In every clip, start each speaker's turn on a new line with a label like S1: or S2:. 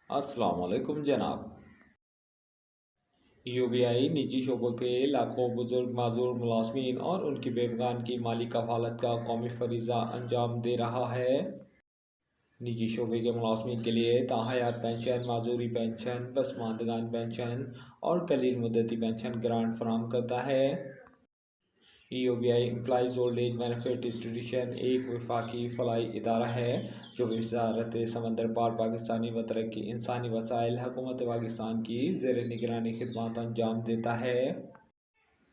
S1: अस्सलाम वालेकुम जनाब। यूबीआई निजी शोबों के लाखों बुजुर्ग माजूर मुलाजमीन और उनकी बेवगान की माली कफालत का कौमी फरीज़ा अंजाम दे रहा है। निजी शोबे के मुलाजमीन के लिए ताहयात पेंशन, माजूरी पेंशन, पसमानदगान पेंशन और कलील मुद्दती पेंशन ग्रांट फराहम करता है। UBI employees old age benefit institution एक वफाकी फलाई इदारा है जो वजारत समंदर पार पाकिस्तानी व तरक्की इंसानी वसाइल हुकूमत पाकिस्तान की ज़ेर निगरानी खिदमत अंजाम देता है।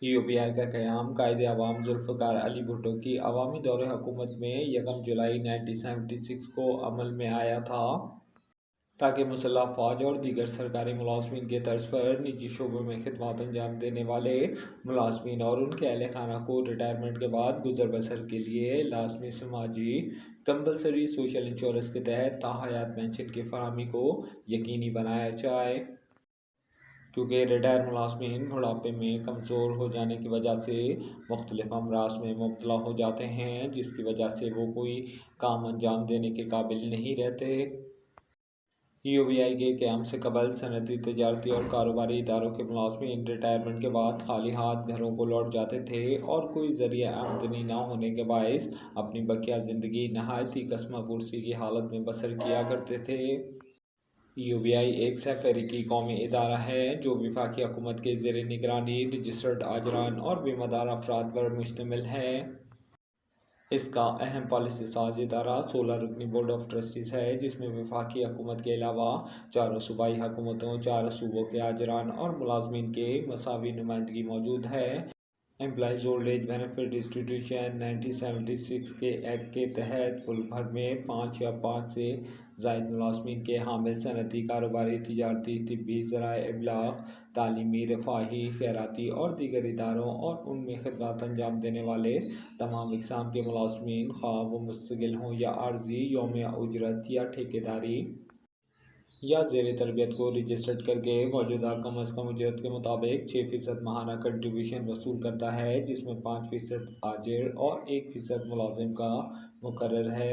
S1: यूबीआई का क़याम कायदे अवाम जुल्फ़िकार अली भुट्टो की अवामी दौरे हुकूमत में 1 जुलाई 1976 को अमल में आया था ताकि मुसल्लह फ़ौज और दीगर सरकारी मुलाजमीन के तर्ज पर निजी शोबों में खिदमत अंजाम देने वाले मुलाजमीन और उनके अहल खाना को रिटायरमेंट के बाद गुजर बसर के लिए लाजमी समाजी कंपलसरी सोशल इंश्योरेंस के तहत ताहयात पेंशन की फराहमी को यकीनी बनाया जाए। क्योंकि रिटायर मुलाजमीन बुढ़ापे में कमज़ोर हो जाने की वजह से मुख्तलिफ अमराज में मुब्तला हो जाते हैं, जिसकी वजह से वो कोई काम अंजाम देने के काबिल नहीं रहते। यूबीआई के क़याम से कबल सनती, तजारती और कारोबारी इदारों के मुलाजमीन रिटायरमेंट के बाद खाली हाथ घरों को लौट जाते थे और कोई ज़रिया आमदनी ना होने के बायस अपनी बकिया ज़िंदगी नहायत ही कसमा कुर्सी की हालत में बसर किया करते थे। यूबीआई एक सफ़रीकी कौमी इदारा है जो वफाकी हुकूमत के ज़ेर निगरानी रजिस्टर्ड आजरान और बीमादार अफराद पर मुश्तमिल है। इसका अहम पॉलिसी साज इदारा 16 रुकनी बोर्ड ऑफ ट्रस्टीज़ है, जिसमें वफाकी हुकूमत के अलावा 4 सूबाई हुकूमतों, 4 सूबों के आजरान और मुलाजमीन के मसावी नुमाइंदगी मौजूद है। Employees old age benefit institution 1976 के एक्ट के तहत मुल्क भर में 5 या 5 से ज़ायद मुलाजमीन के हामिल सनती, कारोबारी, तिजारती, तिब्बी, ज़राए इबलाग, तालीमी, रफ़ाही, खैराती और दीगर इदारों और उनमें खिदमत अंजाम देने वाले तमाम इकसाम के मुलाजमीन ख्वाह वो मुस्तकिल हों या आर्जी यौम उजरत या ठेकेदारी या ज़ेर तरबियत को रजिस्टर्ड करके मौजूदा कम अज़ कम उजरत के मुताबिक 6% माहाना कंट्रीब्यूशन वसूल करता है, जिसमें 5% आजिर और 1% मुलाजिम का मुकर्रर है।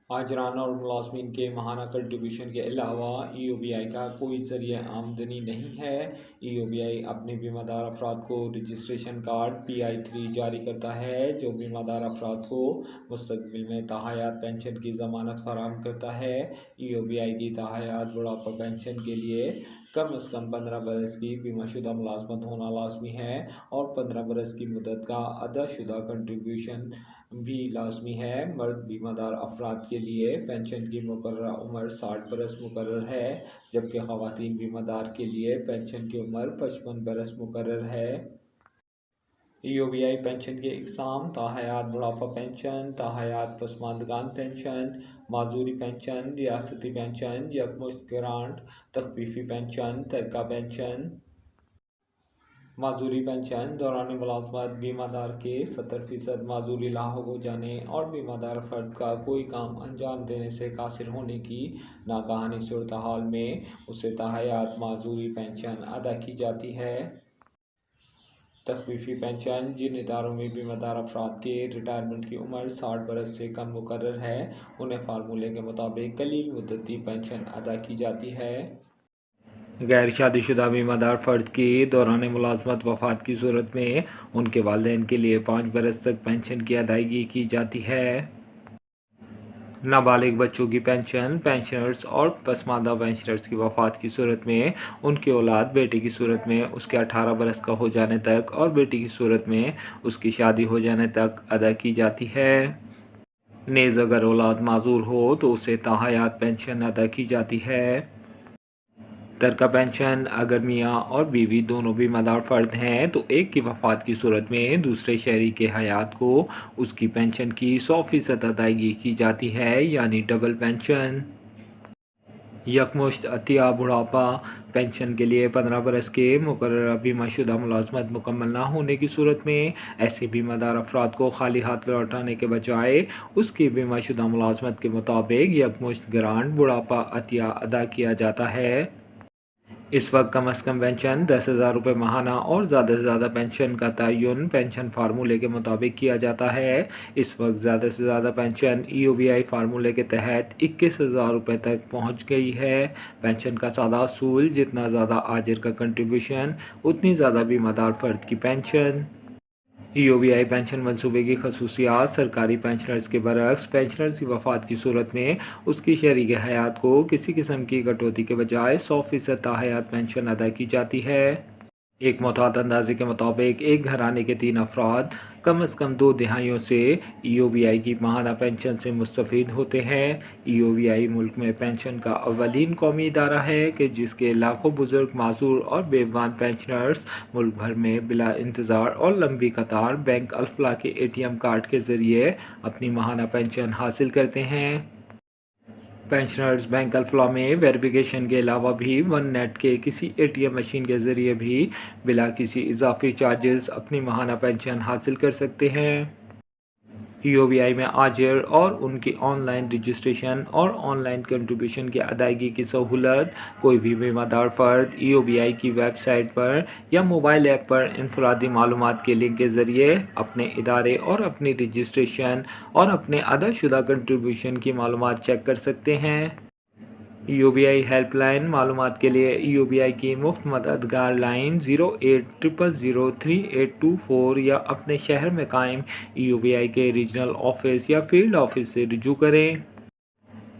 S1: आजरान और मुलाजमीन के माहाना कंट्रीब्यूशन के अलावा यूबीआई का कोई ज़रिया आमदनी नहीं है। यूबीआई अपने बीमादार अफराद को रजिस्ट्रेशन कार्ड PI3 जारी करता है जो बीमादार अफराद को मुस्तकबिल में ताहयात पेंशन की ज़मानत फराहम करता है। यूबीआई की ताहयात बुढ़ापा पेंशन के लिए कम अज़ कम 15 बरस की बीमाशुदा मुलाजमत होना लाजमी है और 15 बरस की मुद्दत का अदाशुदा कंट्रीब्यूशन भी लाजमी है। मर्द बीमादार अफराद के लिए पेंशन की मुकर्ररा उम्र 60 बरस मुकर्रर है, जबकि ख़वातीन बीमादार के लिए पेंशन की उम्र 55 बरस मुकर्रर है। यूबीआई पेंशन के इकसाम ताहयात बुढ़ापा पेंशन, ताहयात पसमानदगान पेंशन, माजूरी पेंशन, रियासती पेंशन, यकमुश्त ग्रांट, तखफीफी पेंशन, तरका पेंशन। माजूरी पेंशन दौरान मुलाजमत बीमादार के 70% माजूरी लाहक हो जाने और बीमादार फ़र्द का कोई काम अंजाम देने से कासिर होने की नागहानी सूरत हाल में उसे ताहयात माजूरी पेंशन अदा की जाती है। तखफीफी पेंशन जिन इदारों में बीमादार अफराद के रिटायरमेंट की उम्र 60 बरस से कम मुकर्रर है, उन्हें फार्मूले के मुताबिक कलील मुद्दती पेंशन अदा की जाती है। गैर शादीशुदा बीमादार फ़र्द की दौरान मुलाजमत वफ़ात की सूरत में उनके वालिदैन के लिए 5 बरस तक पेंशन की अदायगी की जाती है। नाबालिग बच्चों की पेंशन, पेंशनर्स और पसमानदा पेंशनर्स की वफ़ात की सूरत में उनकी औलाद बेटे की सूरत में उसके 18 बरस का हो जाने तक और बेटी की सूरत में उसकी शादी हो जाने तक अदा की जाती है। नेज़ अगर औलाद माजूर हो तो उसे ताहयात पेंशन अदा की जाती है। तरका पेंशन अगर मियाँ और बीवी दोनों बीमादार फ़र्द हैं तो एक की वफ़ात की सूरत में दूसरे शहरी के हयात को उसकी पेंशन की 100% अदायगी की जाती है, यानी डबल पेंशन। यकमुश्त अतिया बुढ़ापा पेंशन के लिए 15 बरस के मुकर्ररा बीमाशुदा मुलाजमत मुकम्मल ना होने की सूरत में ऐसे बीमादार अफराद को खाली हाथ लौटाने के बजाय उसकी बीमाशुदा मुलाजमत के मुताबिक यकमुश्त ग्रांट बुढ़ापा अतिया अदा किया जाता है। इस वक्त कम अज़ कम पेंशन 10,000 रुपये माहाना और ज़्यादा से ज़्यादा पेंशन का तयन पेंशन फार्मूले के मुताबिक किया जाता है। इस वक्त ज़्यादा से ज़्यादा पेंशन EOBI फार्मूले के तहत 21,000 रुपये तक पहुंच गई है। पेंशन का सादा असूल, जितना ज़्यादा आजिर का कंट्रीब्यूशन उतनी ज़्यादा बीमादार फ़र्द की पेंशन। EOBI पेंशन मनसूबे की खसूसियात सरकारी पेंशनर्स के बरक्स पेंशनर्स की वफ़ात की सूरत में उसकी शरीक हयात को किसी किस्म की कटौती के बजाय 100% ताहयात पेंशन अदा की जाती है। एक मुताद अंदाजे के मुताबिक एक घराने के 3 अफराद कम अज़ कम 2 दिहाइयों से EOBI की माहाना पेंशन से मुस्तफ़ीद होते हैं। EOBI मुल्क में पेंशन का अव्वलीन कौमी इदारा है कि जिसके लाखों बुज़ुर्ग, माज़ूर और बेवगान पेंशनर्स मुल्क भर में बिला इंतज़ार और लंबी कतार बैंक अल्फला के ATM कार्ड के ज़रिए अपनी माहाना पेंशन हासिल करते हैं। पेंशनर्स बैंक अल्फला में वेरिफिकेशन के अलावा भी वन नेट के किसी ATM मशीन के ज़रिए भी बिला किसी इजाफी चार्जेस अपनी माहाना पेंशन हासिल कर सकते हैं। EOBI में आजिर और उनकी ऑनलाइन रजिस्ट्रेशन और ऑनलाइन कंट्रीब्यूशन की अदायगी की सहूलत कोई भी बीमादार फ़र्द EOBI की वेबसाइट पर या मोबाइल ऐप पर इनफरादी मालूमात के लिंक के ज़रिए अपने इदारे और अपनी रजिस्ट्रेशन और अपने अदाशुदा कंट्रीब्यूशन की मालूमात चेक कर सकते हैं। EOBI हेल्पलाइन मालूमात के लिए EOBI की मुफ्त मददगार लाइन 0800038824 या अपने शहर में कायम EOBI के रीजनल ऑफिस या फील्ड ऑफिस से रुजू करें।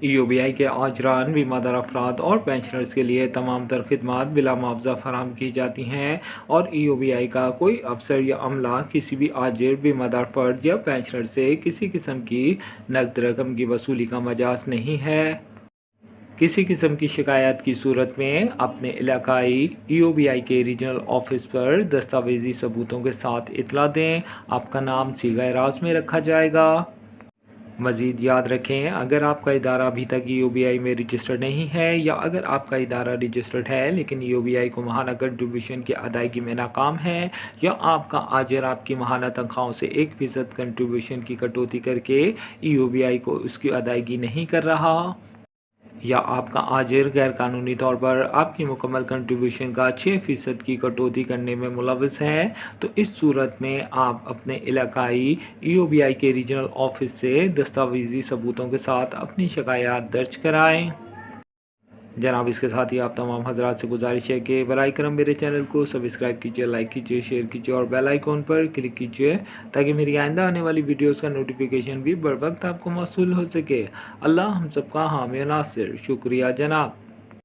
S1: EOBI के आजरान, बीमादार अफराद और पेंशनर्स के लिए तमाम तर खिदमात बिला मुआवजा फराहम की जाती हैं और EOBI का कोई अफसर या अमला किसी भी आजिर, बीमादार फ़र्द या पेंशनर से किसी किस्म की नकद रकम की वसूली का मजाज नहीं है। किसी किस्म की शिकायत की सूरत में अपने इलाकाई EOBI के रीजनल ऑफिस पर दस्तावेजी सबूतों के साथ इतला दें। आपका नाम सीगा राज में रखा जाएगा। मज़ीद याद रखें, अगर आपका इदारा अभी तक EOBI में रजिस्टर्ड नहीं है या अगर आपका इदारा रजिस्टर्ड है लेकिन EOBI को माहाना कंट्रीब्यूशन की अदायगी में नाकाम है या आपका आजिर आपकी माहाना तनख्वाहों से 1% कंट्रीब्यूशन की कटौती करके EOBI को उसकी अदायगी नहीं कर रहा या आपका आजिर गैर कानूनी तौर पर आपकी मुकम्मल कंट्रीब्यूशन का 6% की कटौती करने में मुलविस है, तो इस सूरत में आप अपने इलाकाई EOBI के रीजनल ऑफिस से दस्तावेजी सबूतों के साथ अपनी शिकायत दर्ज कराएं। जनाब, इसके साथ ही आप तमाम हजरात से गुजारिश है कि बराए करम मेरे चैनल को सब्सक्राइब कीजिए, लाइक कीजिए, शेयर कीजिए और बेल आइकॉन पर क्लिक कीजिए ताकि मेरी आइंदा आने वाली वीडियोस का नोटिफिकेशन भी बर वक्त आपको मौसूल हो सके। अल्लाह हम सबका हामी नासिर। शुक्रिया जनाब।